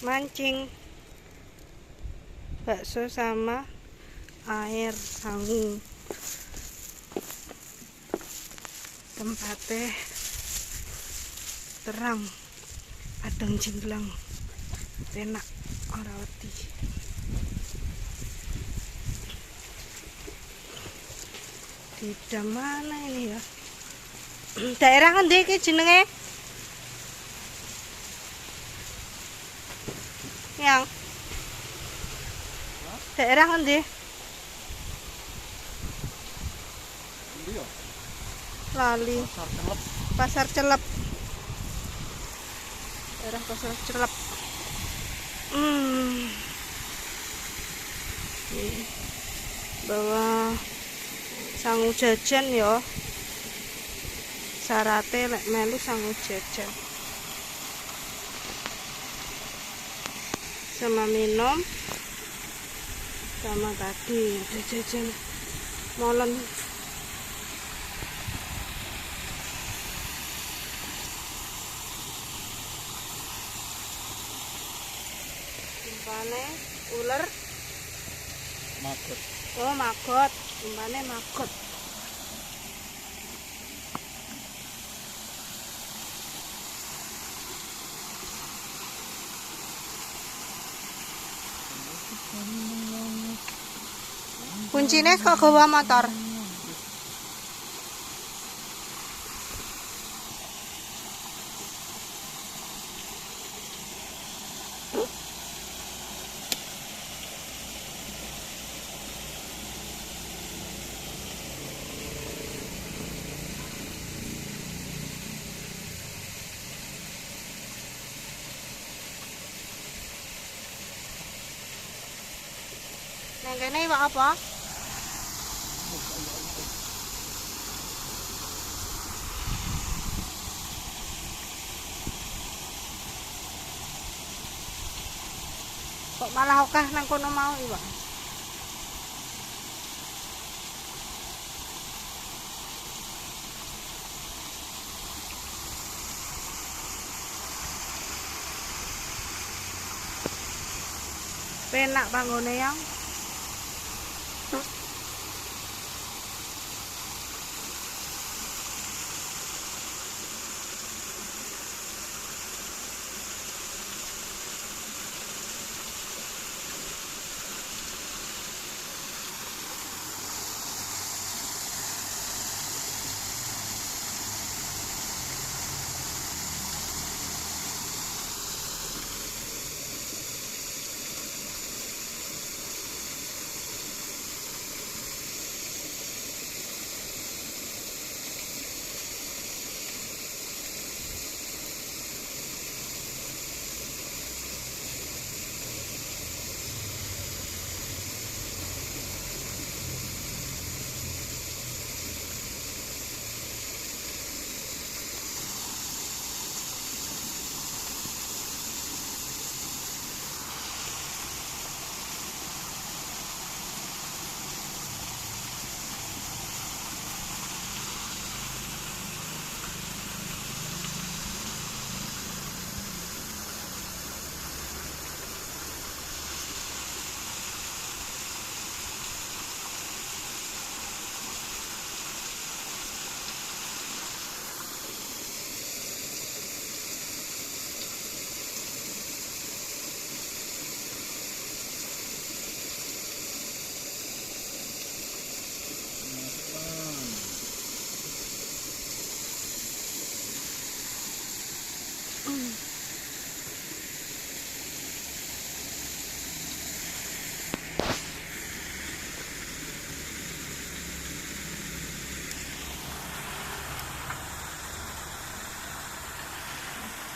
mancing bakso sama air sangu. Tempatnya terang, padang jinglang, enak ora wedi. Di mana ini ya? Daerah ngendi iki jenenge? Yang daerah ngendi? Lali. Pasar Celep. Daerah Pasar Celep. Bawa sangu jajan ya. Syaratnya lek melu sangu jajan. Sama minum. Sama tadi ada jajan molen. Umpane ular magot. Oh magot, umpane magot. Kuncinya kok gawa motor. Neng kene iwak apa? Kok malah akeh nang kono mau iwak. Penak panggone yang.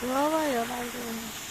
Wow ya pancing.